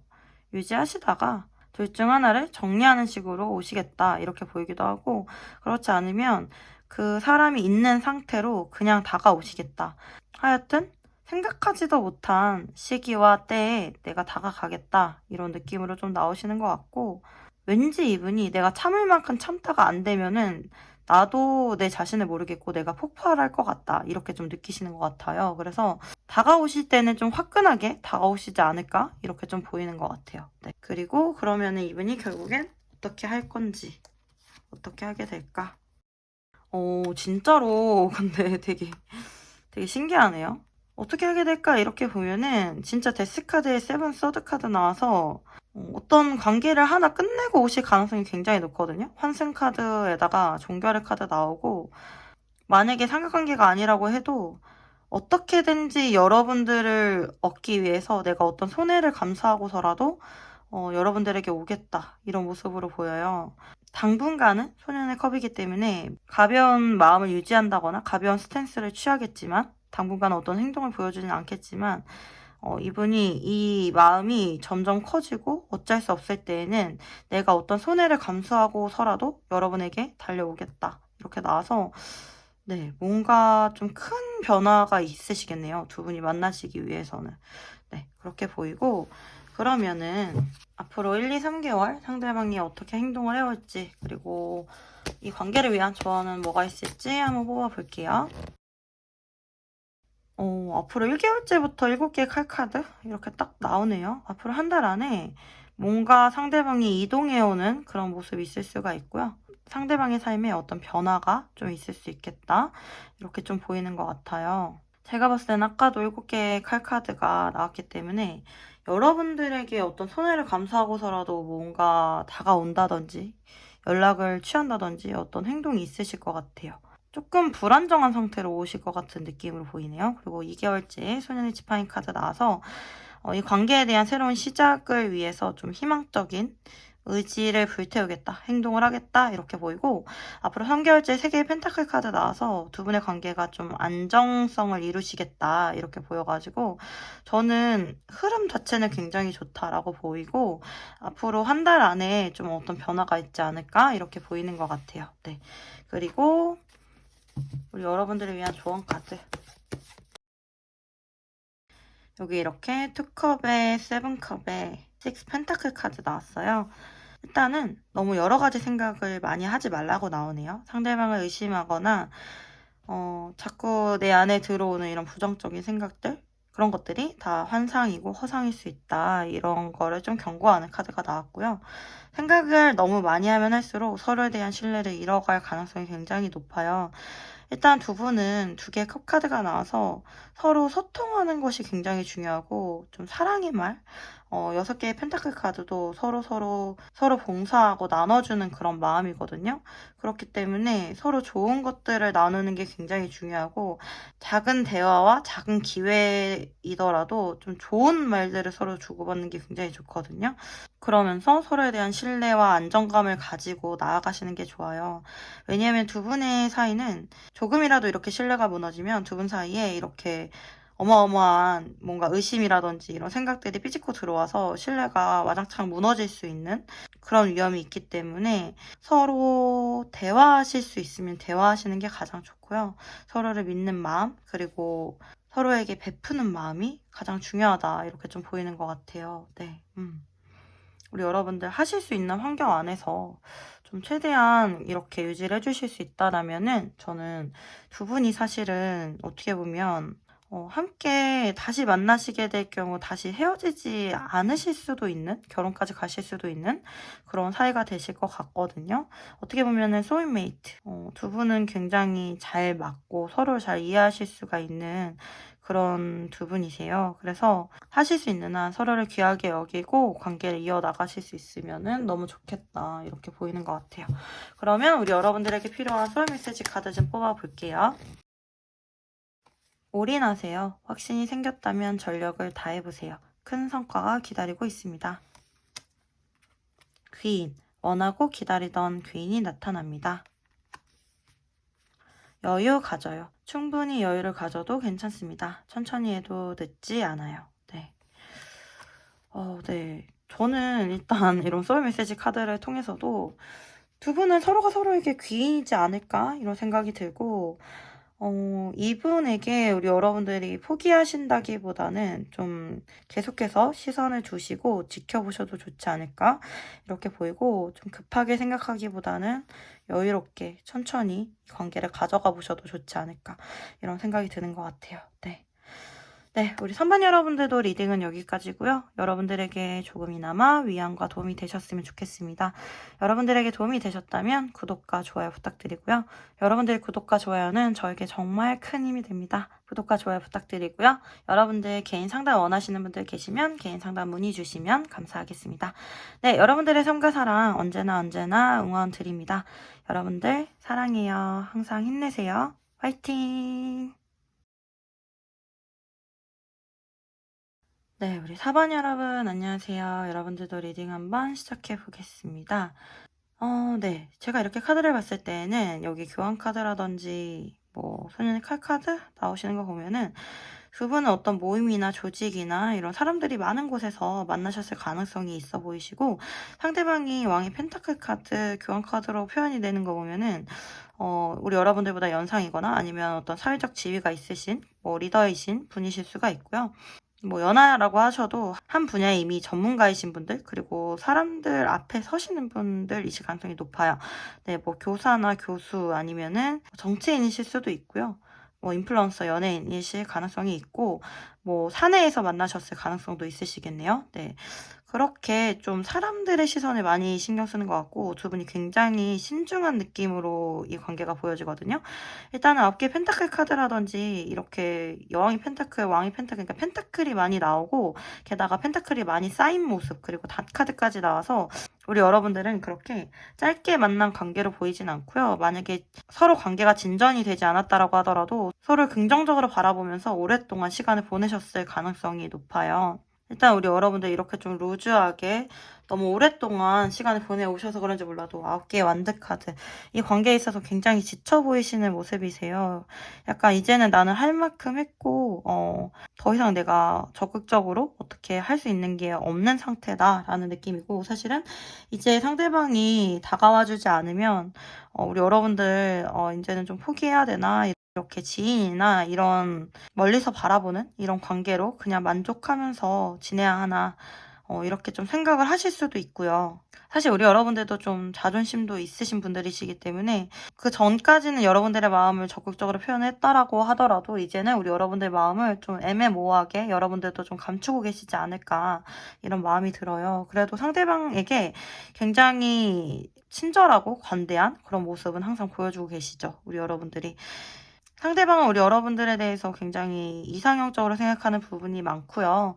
유지하시다가 둘 중 하나를 정리하는 식으로 오시겠다 이렇게 보이기도 하고 그렇지 않으면 그 사람이 있는 상태로 그냥 다가오시겠다. 하여튼 생각하지도 못한 시기와 때에 내가 다가가겠다 이런 느낌으로 좀 나오시는 것 같고 왠지 이분이 내가 참을 만큼 참다가 안 되면은 나도 내 자신을 모르겠고 내가 폭발할 것 같다 이렇게 좀 느끼시는 것 같아요. 그래서 다가오실 때는 좀 화끈하게 다가오시지 않을까 이렇게 좀 보이는 것 같아요. 네. 그리고 그러면은 이분이 결국엔 어떻게 할 건지 어떻게 하게 될까? 진짜로 근데 되게 신기하네요. 어떻게 하게 될까 이렇게 보면은 진짜 데스카드에 세븐 서드 카드 나와서 어떤 관계를 하나 끝내고 오실 가능성이 굉장히 높거든요. 환승 카드에다가 종결의 카드 나오고 만약에 삼각관계가 아니라고 해도 어떻게든지 여러분들을 얻기 위해서 내가 어떤 손해를 감수하고서라도 여러분들에게 오겠다 이런 모습으로 보여요. 당분간은 소년의 컵이기 때문에 가벼운 마음을 유지한다거나 가벼운 스탠스를 취하겠지만 당분간은 어떤 행동을 보여주진 않겠지만 이분이 이 마음이 점점 커지고 어쩔 수 없을 때에는 내가 어떤 손해를 감수하고서라도 여러분에게 달려오겠다 이렇게 나와서 네, 뭔가 좀 큰 변화가 있으시겠네요. 두 분이 만나시기 위해서는. 네, 그렇게 보이고 그러면은 앞으로 1, 2, 3개월 상대방이 어떻게 행동을 해올지 그리고 이 관계를 위한 조언은 뭐가 있을지 한번 뽑아볼게요. 앞으로 1개월째부터 7개의 칼카드 이렇게 딱 나오네요. 앞으로 한 달 안에 뭔가 상대방이 이동해오는 그런 모습이 있을 수가 있고요. 상대방의 삶에 어떤 변화가 좀 있을 수 있겠다. 이렇게 좀 보이는 것 같아요. 제가 봤을 때는 아까도 7개의 칼카드가 나왔기 때문에 여러분들에게 어떤 손해를 감수하고서라도 뭔가 다가온다든지 연락을 취한다든지 어떤 행동이 있으실 것 같아요. 조금 불안정한 상태로 오실 것 같은 느낌으로 보이네요. 그리고 2개월째 소년의 지파인 카드 나와서 이 관계에 대한 새로운 시작을 위해서 좀 희망적인 의지를 불태우겠다, 행동을 하겠다 이렇게 보이고 앞으로 3개월째 3개의 펜타클 카드 나와서 두 분의 관계가 좀 안정성을 이루시겠다 이렇게 보여가지고 저는 흐름 자체는 굉장히 좋다라고 보이고 앞으로 한 달 안에 좀 어떤 변화가 있지 않을까 이렇게 보이는 것 같아요. 네. 그리고 우리 여러분들을 위한 조언 카드 여기 이렇게 2컵에 7컵에 6 펜타클 카드 나왔어요. 일단은 너무 여러 가지 생각을 많이 하지 말라고 나오네요. 상대방을 의심하거나 자꾸 내 안에 들어오는 이런 부정적인 생각들 그런 것들이 다 환상이고 허상일 수 있다. 이런 거를 좀 경고하는 카드가 나왔고요. 생각을 너무 많이 하면 할수록 서로에 대한 신뢰를 잃어갈 가능성이 굉장히 높아요. 일단 두 분은 2개의 컵 카드가 나와서 서로 소통하는 것이 굉장히 중요하고 좀 사랑의 말 6개의 펜타클 카드도 서로 봉사하고 나눠주는 그런 마음이거든요. 그렇기 때문에 서로 좋은 것들을 나누는 게 굉장히 중요하고 작은 대화와 작은 기회이더라도 좀 좋은 말들을 서로 주고받는 게 굉장히 좋거든요. 그러면서 서로에 대한 신뢰와 안정감을 가지고 나아가시는 게 좋아요. 왜냐하면 두 분의 사이는 조금이라도 이렇게 신뢰가 무너지면 두 분 사이에 이렇게 어마어마한 뭔가 의심이라든지 이런 생각들이 삐집고 들어와서 신뢰가 와장창 무너질 수 있는 그런 위험이 있기 때문에 서로 대화하실 수 있으면 대화하시는 게 가장 좋고요. 서로를 믿는 마음, 그리고 서로에게 베푸는 마음이 가장 중요하다. 이렇게 좀 보이는 것 같아요. 네. 우리 여러분들 하실 수 있는 환경 안에서 좀 최대한 이렇게 유지를 해주실 수 있다라면은 저는 두 분이 사실은 어떻게 보면 함께 다시 만나시게 될 경우 다시 헤어지지 않으실 수도 있는, 결혼까지 가실 수도 있는 그런 사이가 되실 것 같거든요. 어떻게 보면은 소울메이트. 두 분은 굉장히 잘 맞고 서로를 잘 이해하실 수가 있는 그런 두 분이세요. 그래서 하실 수 있는 한 서로를 귀하게 여기고 관계를 이어나가실 수 있으면은 너무 좋겠다. 이렇게 보이는 것 같아요. 그러면 우리 여러분들에게 필요한 소울 메시지 카드 좀 뽑아볼게요. 올인하세요. 확신이 생겼다면 전력을 다해보세요. 큰 성과가 기다리고 있습니다. 귀인, 원하고 기다리던 귀인이 나타납니다. 여유 가져요. 충분히 여유를 가져도 괜찮습니다. 천천히 해도 늦지 않아요. 네. 네. 저는 일단 이런 소울 메시지 카드를 통해서도 두 분은 서로가 서로에게 귀인이지 않을까? 이런 생각이 들고, 이분에게 우리 여러분들이 포기하신다기보다는 좀 계속해서 시선을 두시고 지켜보셔도 좋지 않을까? 이렇게 보이고, 좀 급하게 생각하기보다는 여유롭게 천천히 관계를 가져가 보셔도 좋지 않을까? 이런 생각이 드는 것 같아요. 네. 네, 우리 선반 여러분들도 리딩은 여기까지고요. 여러분들에게 조금이나마 위안과 도움이 되셨으면 좋겠습니다. 여러분들에게 도움이 되셨다면 구독과 좋아요 부탁드리고요. 여러분들의 구독과 좋아요는 저에게 정말 큰 힘이 됩니다. 구독과 좋아요 부탁드리고요. 여러분들 개인 상담 원하시는 분들 계시면 개인 상담 문의 주시면 감사하겠습니다. 네, 여러분들의 삶과 사랑 언제나 응원 드립니다. 여러분들 사랑해요. 항상 힘내세요. 화이팅! 네, 우리 사반 여러분, 안녕하세요. 여러분들도 리딩 한번 시작해 보겠습니다. 네. 제가 이렇게 카드를 봤을 때는 여기 교환 카드라든지 뭐 소년의 칼 카드 나오시는 거 보면은 두 분은 어떤 모임이나 조직이나 이런 사람들이 많은 곳에서 만나셨을 가능성이 있어 보이시고 상대방이 왕의 펜타클 카드 교환 카드로 표현이 되는 거 보면은 우리 여러분들보다 연상이거나 아니면 어떤 사회적 지위가 있으신 뭐 리더이신 분이실 수가 있고요. 뭐 연하라고 하셔도 한 분야에 이미 전문가이신 분들 그리고 사람들 앞에 서시는 분들이실 가능성이 높아요. 네, 뭐 교사나 교수 아니면은 정치인이실 수도 있고요. 뭐 인플루언서 연예인이실 가능성이 있고 뭐 사내에서 만나셨을 가능성도 있으시겠네요. 네. 그렇게 좀 사람들의 시선을 많이 신경 쓰는 것 같고 두 분이 굉장히 신중한 느낌으로 이 관계가 보여지거든요. 일단은 앞뒤 펜타클 카드라든지 이렇게 여왕이 펜타클, 왕이 펜타클, 그러니까 펜타클이 많이 나오고 게다가 펜타클이 많이 쌓인 모습 그리고 닷 카드까지 나와서 우리 여러분들은 그렇게 짧게 만난 관계로 보이진 않고요. 만약에 서로 관계가 진전이 되지 않았다라고 하더라도 서로를 긍정적으로 바라보면서 오랫동안 시간을 보내셨을 가능성이 높아요. 일단 우리 여러분들 이렇게 좀 루즈하게 너무 오랫동안 시간을 보내오셔서 그런지 몰라도 9개의 완드 카드 이 관계에 있어서 굉장히 지쳐 보이시는 모습이세요. 약간 이제는 나는 할 만큼 했고 더 이상 내가 적극적으로 어떻게 할 수 있는 게 없는 상태다라는 느낌이고 사실은 이제 상대방이 다가와주지 않으면 우리 여러분들 이제는 좀 포기해야 되나 이렇게 지인이나 이런 멀리서 바라보는 이런 관계로 그냥 만족하면서 지내야 하나 이렇게 좀 생각을 하실 수도 있고요. 사실 우리 여러분들도 좀 자존심도 있으신 분들이시기 때문에 그 전까지는 여러분들의 마음을 적극적으로 표현했다라고 하더라도 이제는 우리 여러분들의 마음을 좀 애매모호하게 여러분들도 좀 감추고 계시지 않을까 이런 마음이 들어요. 그래도 상대방에게 굉장히 친절하고 관대한 그런 모습은 항상 보여주고 계시죠. 우리 여러분들이. 상대방은 우리 여러분들에 대해서 굉장히 이상형적으로 생각하는 부분이 많고요.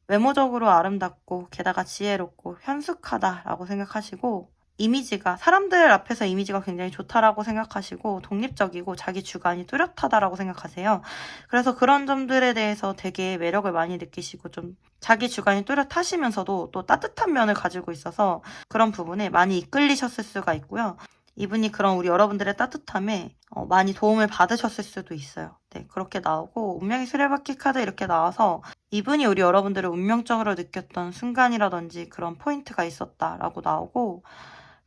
외모적으로 아름답고 게다가 지혜롭고 현숙하다라고 생각하시고 이미지가 사람들 앞에서 이미지가 굉장히 좋다라고 생각하시고 독립적이고 자기 주관이 뚜렷하다라고 생각하세요. 그래서 그런 점들에 대해서 되게 매력을 많이 느끼시고 좀 자기 주관이 뚜렷하시면서도 또 따뜻한 면을 가지고 있어서 그런 부분에 많이 이끌리셨을 수가 있고요. 이분이 그런 우리 여러분들의 따뜻함에 많이 도움을 받으셨을 수도 있어요. 네, 그렇게 나오고 운명의 수레바퀴 카드 이렇게 나와서 이분이 우리 여러분들을 운명적으로 느꼈던 순간이라든지 그런 포인트가 있었다라고 나오고,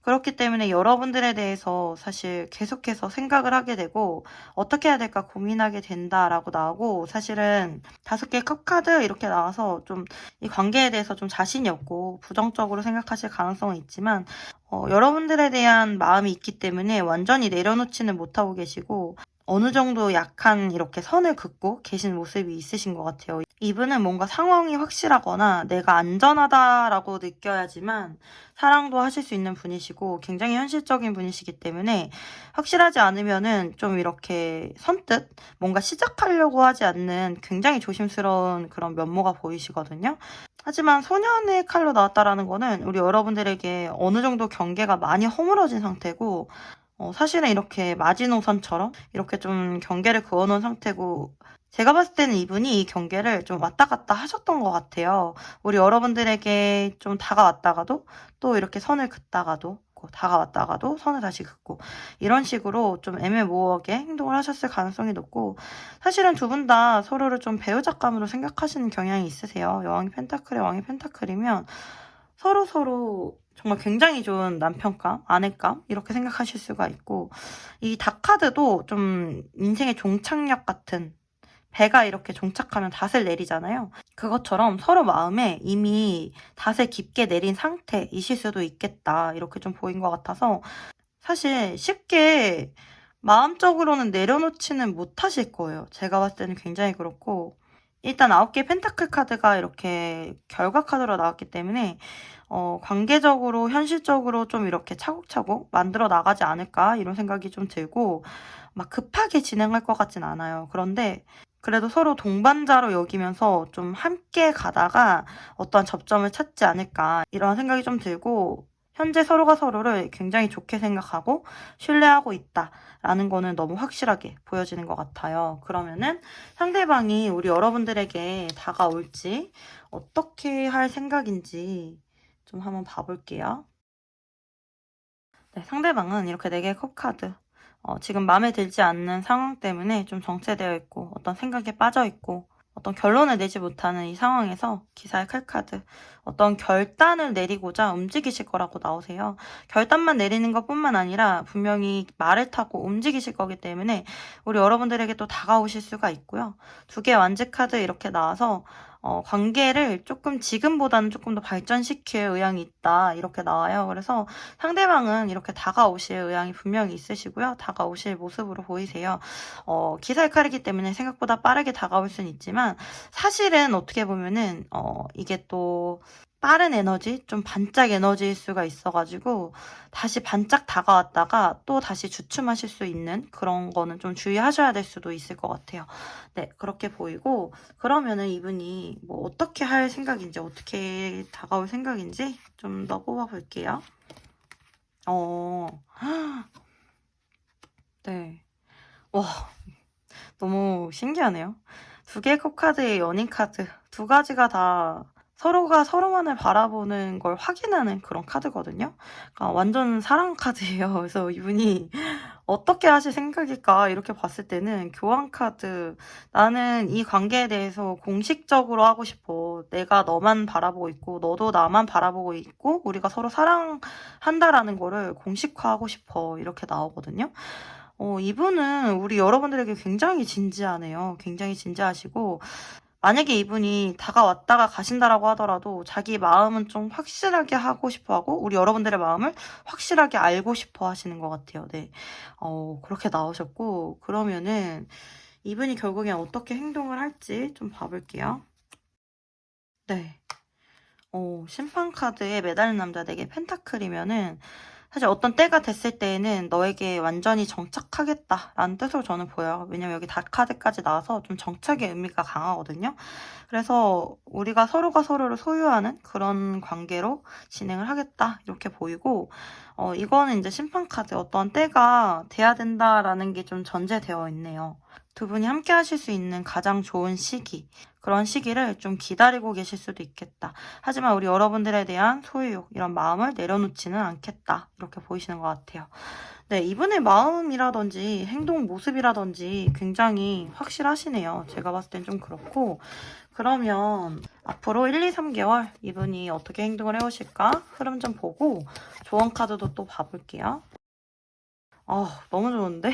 그렇기 때문에 여러분들에 대해서 사실 계속해서 생각을 하게 되고 어떻게 해야 될까 고민하게 된다라고 나오고, 사실은 5개의 컵카드 이렇게 나와서 좀 이 관계에 대해서 좀 자신이 없고 부정적으로 생각하실 가능성은 있지만 여러분들에 대한 마음이 있기 때문에 완전히 내려놓지는 못하고 계시고 어느 정도 약간 이렇게 선을 긋고 계신 모습이 있으신 것 같아요. 이분은 뭔가 상황이 확실하거나 내가 안전하다라고 느껴야지만 사랑도 하실 수 있는 분이시고 굉장히 현실적인 분이시기 때문에 확실하지 않으면은 좀 이렇게 선뜻 뭔가 시작하려고 하지 않는 굉장히 조심스러운 그런 면모가 보이시거든요. 하지만 소년의 칼로 나왔다라는 거는 우리 여러분들에게 어느 정도 경계가 많이 허물어진 상태고, 사실은 이렇게 마지노선처럼 이렇게 좀 경계를 그어놓은 상태고, 제가 봤을 때는 이분이 이 경계를 좀 왔다 갔다 하셨던 것 같아요. 우리 여러분들에게 좀 다가왔다가도 또 이렇게 선을 긋다가도 다가왔다가도 선을 다시 긋고 이런 식으로 좀 애매모호하게 행동을 하셨을 가능성이 높고, 사실은 두 분 다 서로를 좀 배우자감으로 생각하시는 경향이 있으세요. 여왕이 펜타클에 왕이 펜타클이면 서로 정말 굉장히 좋은 남편감, 아내감 이렇게 생각하실 수가 있고, 이 닭카드도 좀 인생의 종착역 같은, 배가 이렇게 종착하면 닷을 내리잖아요. 그것처럼 서로 마음에 이미 닷을 깊게 내린 상태이실 수도 있겠다 이렇게 좀 보인 것 같아서, 사실 쉽게 마음적으로는 내려놓지는 못하실 거예요. 제가 봤을 때는 굉장히 그렇고, 일단 9개 펜타클 카드가 이렇게 결과 카드로 나왔기 때문에 관계적으로 현실적으로 좀 이렇게 차곡차곡 만들어 나가지 않을까 이런 생각이 좀 들고, 막 급하게 진행할 것 같진 않아요. 그런데 그래도 서로 동반자로 여기면서 좀 함께 가다가 어떠한 접점을 찾지 않을까 이런 생각이 좀 들고, 현재 서로가 서로를 굉장히 좋게 생각하고 신뢰하고 있다라는 거는 너무 확실하게 보여지는 것 같아요. 그러면은 상대방이 우리 여러분들에게 다가올지 어떻게 할 생각인지 좀 한번 봐볼게요. 네, 상대방은 이렇게 4개의 컵카드. 지금 마음에 들지 않는 상황 때문에 좀 정체되어 있고 어떤 생각에 빠져 있고 어떤 결론을 내지 못하는 이 상황에서 기사의 칼카드. 어떤 결단을 내리고자 움직이실 거라고 나오세요. 결단만 내리는 것뿐만 아니라 분명히 말을 타고 움직이실 거기 때문에 우리 여러분들에게 또 다가오실 수가 있고요. 2개의 완즈 카드 이렇게 나와서 관계를 조금 지금보다는 조금 더 발전시킬 의향이 있다 이렇게 나와요. 그래서 상대방은 이렇게 다가오실 의향이 분명히 있으시고요. 다가오실 모습으로 보이세요. 기사의 칼이기 때문에 생각보다 빠르게 다가올 수는 있지만, 사실은 어떻게 보면은 이게 또 빠른 에너지, 좀 반짝 에너지일 수가 있어가지고 다시 반짝 다가왔다가 또 다시 주춤하실 수 있는 그런 거는 좀 주의하셔야 될 수도 있을 것 같아요. 네, 그렇게 보이고, 그러면은 이분이 뭐 어떻게 할 생각인지, 어떻게 다가올 생각인지 좀 더 뽑아볼게요. 어, 네. 와, 너무 신기하네요. 2개의 컵카드의 연인 카드. 2가지가 다 서로가 서로만을 바라보는 걸 확인하는 그런 카드거든요. 그러니까 완전 사랑 카드예요. 그래서 이분이 어떻게 하실 생각일까 이렇게 봤을 때는 교환 카드. 나는 이 관계에 대해서 공식적으로 하고 싶어. 내가 너만 바라보고 있고 너도 나만 바라보고 있고 우리가 서로 사랑한다라는 거를 공식화하고 싶어. 이렇게 나오거든요. 이분은 우리 여러분들에게 굉장히 진지하네요. 굉장히 진지하시고, 만약에 이분이 다가왔다가 가신다라고 하더라도 자기 마음은 좀 확실하게 하고 싶어 하고, 우리 여러분들의 마음을 확실하게 알고 싶어 하시는 것 같아요. 네. 그렇게 나오셨고, 그러면은 이분이 결국엔 어떻게 행동을 할지 좀 봐볼게요. 네. 심판 카드에 매달린 남자에게 펜타클이면은 사실 어떤 때가 됐을 때에는 너에게 완전히 정착하겠다라는 뜻으로 저는 보여요. 왜냐면 여기 달 카드까지 나와서 좀 정착의 의미가 강하거든요. 그래서 우리가 서로가 서로를 소유하는 그런 관계로 진행을 하겠다 이렇게 보이고, 이거는 이제 심판 카드 어떤 때가 돼야 된다라는 게 좀 전제되어 있네요. 2분이 함께 하실 수 있는 가장 좋은 시기, 그런 시기를 좀 기다리고 계실 수도 있겠다. 하지만 우리 여러분들에 대한 소유욕, 이런 마음을 내려놓지는 않겠다. 이렇게 보이시는 것 같아요. 네, 이분의 마음이라든지 행동 모습이라든지 굉장히 확실하시네요. 제가 봤을 땐 좀 그렇고. 그러면 앞으로 1, 2, 3개월 이분이 어떻게 행동을 해오실까? 흐름 좀 보고 조언 카드도 또 봐볼게요. 너무 좋은데?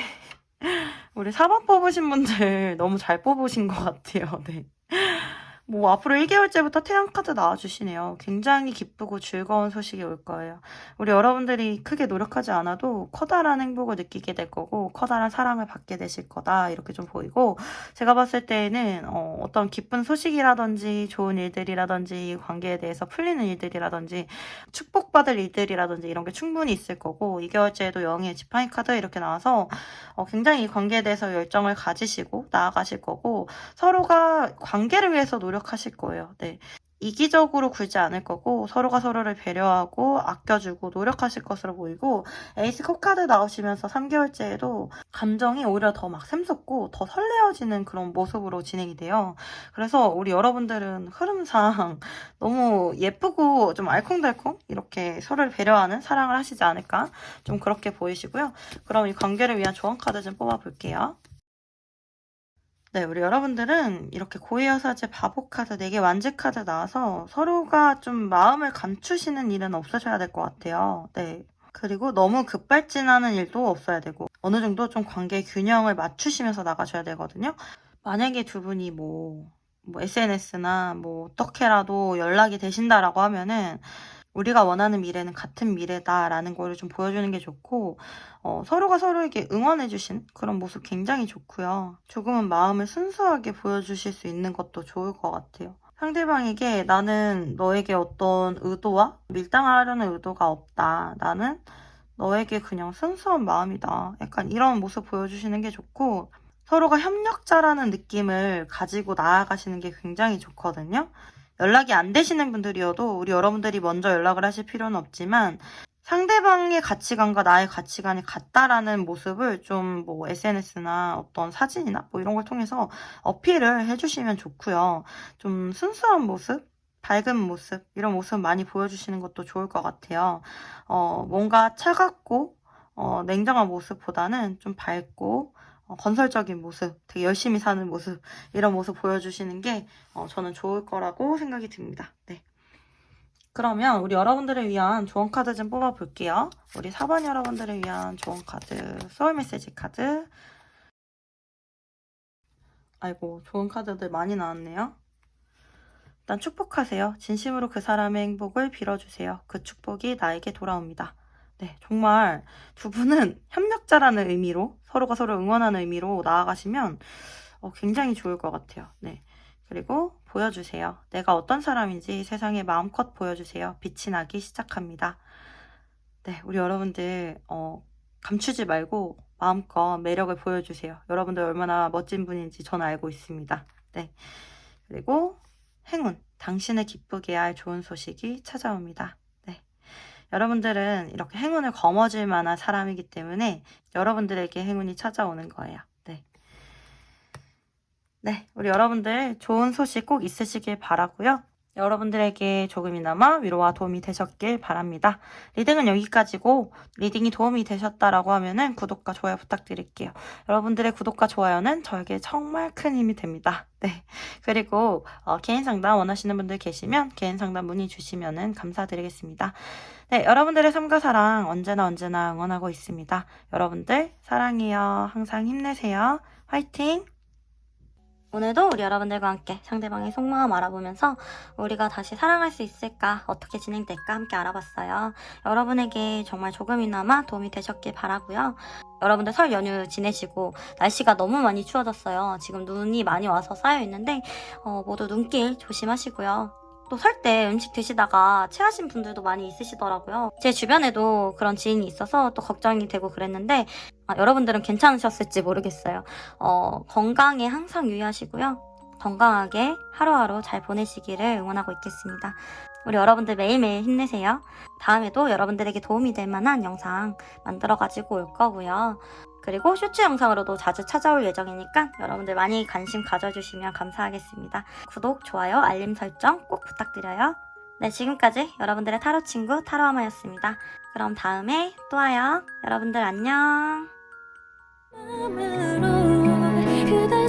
우리 4번 뽑으신 분들 너무 잘 뽑으신 것 같아요. 네. 뭐 앞으로 1개월째부터 태양 카드 나와주시네요. 굉장히 기쁘고 즐거운 소식이 올 거예요. 우리 여러분들이 크게 노력하지 않아도 커다란 행복을 느끼게 될 거고 커다란 사랑을 받게 되실 거다 이렇게 좀 보이고, 제가 봤을 때에는 어떤 기쁜 소식이라든지 좋은 일들이라든지 관계에 대해서 풀리는 일들이라든지 축복받을 일들이라든지 이런 게 충분히 있을 거고, 2개월째에도 영의 지팡이 카드 이렇게 나와서 굉장히 이 관계에 대해서 열정을 가지시고 나아가실 거고, 서로가 관계를 위해서 노력하실 거예요. 네. 이기적으로 굴지 않을 거고 서로가 서로를 배려하고 아껴주고 노력하실 것으로 보이고, 에이스 컵카드 나오시면서 3개월째에도 감정이 오히려 더 막 샘솟고 더 설레어지는 그런 모습으로 진행이 돼요. 그래서 우리 여러분들은 흐름상 너무 예쁘고 좀 알콩달콩 이렇게 서로를 배려하는 사랑을 하시지 않을까, 좀 그렇게 보이시고요. 그럼 이 관계를 위한 조언 카드 좀 뽑아볼게요. 네, 우리 여러분들은 이렇게 고해여사제 바보 카드 4개 완즈 카드 나와서 서로가 좀 마음을 감추시는 일은 없으셔야 될 것 같아요. 네. 그리고 너무 급발진하는 일도 없어야 되고 어느 정도 좀 관계 균형을 맞추시면서 나가셔야 되거든요. 만약에 두 분이 뭐 SNS나 뭐 어떻게라도 연락이 되신다라고 하면은 우리가 원하는 미래는 같은 미래다라는 거를 좀 보여주는 게 좋고, 서로가 서로에게 응원해주신 그런 모습 굉장히 좋고요. 조금은 마음을 순수하게 보여주실 수 있는 것도 좋을 것 같아요. 상대방에게 나는 너에게 어떤 의도와 밀당하려는 의도가 없다. 나는 너에게 그냥 순수한 마음이다. 약간 이런 모습 보여주시는 게 좋고, 서로가 협력자라는 느낌을 가지고 나아가시는 게 굉장히 좋거든요. 연락이 안 되시는 분들이어도 우리 여러분들이 먼저 연락을 하실 필요는 없지만 상대방의 가치관과 나의 가치관이 같다라는 모습을 좀 뭐 SNS나 어떤 사진이나 뭐 이런 걸 통해서 어필을 해주시면 좋고요. 좀 순수한 모습, 밝은 모습, 이런 모습 많이 보여주시는 것도 좋을 것 같아요. 뭔가 차갑고 냉정한 모습보다는 좀 밝고 건설적인 모습, 되게 열심히 사는 모습, 이런 모습 보여주시는 게 저는 좋을 거라고 생각이 듭니다. 네. 그러면 우리 여러분들을 위한 조언 카드 좀 뽑아볼게요. 우리 4번 여러분들을 위한 조언 카드, 소울 메시지 카드. 아이고, 좋은 카드들 많이 나왔네요. 일단 축복하세요. 진심으로 그 사람의 행복을 빌어주세요. 그 축복이 나에게 돌아옵니다. 네, 정말 두 분은 협력자라는 의미로, 서로가 서로 응원하는 의미로 나아가시면 굉장히 좋을 것 같아요. 네. 그리고 보여주세요. 내가 어떤 사람인지 세상에 마음껏 보여주세요. 빛이 나기 시작합니다. 네, 우리 여러분들 감추지 말고 마음껏 매력을 보여주세요. 여러분들 얼마나 멋진 분인지 전 알고 있습니다. 네. 그리고 행운, 당신을 기쁘게 할 좋은 소식이 찾아옵니다. 네. 여러분들은 이렇게 행운을 거머쥘 만한 사람이기 때문에 여러분들에게 행운이 찾아오는 거예요. 네. 네, 우리 여러분들 좋은 소식 꼭 있으시길 바라고요. 여러분들에게 조금이나마 위로와 도움이 되셨길 바랍니다. 리딩은 여기까지고, 리딩이 도움이 되셨다라고 하면은 구독과 좋아요 부탁드릴게요. 여러분들의 구독과 좋아요는 저에게 정말 큰 힘이 됩니다. 네. 그리고 개인 상담 원하시는 분들 계시면 개인 상담 문의 주시면은 감사드리겠습니다. 네, 여러분들의 삶과 사랑 언제나 응원하고 있습니다. 여러분들 사랑해요. 항상 힘내세요. 화이팅! 오늘도 우리 여러분들과 함께 상대방의 속마음 알아보면서 우리가 다시 사랑할 수 있을까, 어떻게 진행될까 함께 알아봤어요. 여러분에게 정말 조금이나마 도움이 되셨길 바라고요. 여러분들 설 연휴 지내시고 날씨가 너무 많이 추워졌어요. 지금 눈이 많이 와서 쌓여있는데 모두 눈길 조심하시고요. 또 설 때 음식 드시다가 체하신 분들도 많이 있으시더라고요. 제 주변에도 그런 지인이 있어서 또 걱정이 되고 그랬는데 여러분들은 괜찮으셨을지 모르겠어요. 건강에 항상 유의하시고요. 건강하게 하루하루 잘 보내시기를 응원하고 있겠습니다. 우리 여러분들 매일매일 힘내세요. 다음에도 여러분들에게 도움이 될 만한 영상 만들어가지고 올 거고요. 그리고 쇼츠 영상으로도 자주 찾아올 예정이니까 여러분들 많이 관심 가져주시면 감사하겠습니다. 구독, 좋아요, 알림 설정 꼭 부탁드려요. 네, 지금까지 여러분들의 타로 친구 타로아마였습니다. 그럼 다음에 또 와요. 여러분들 안녕. 마음으로 그댈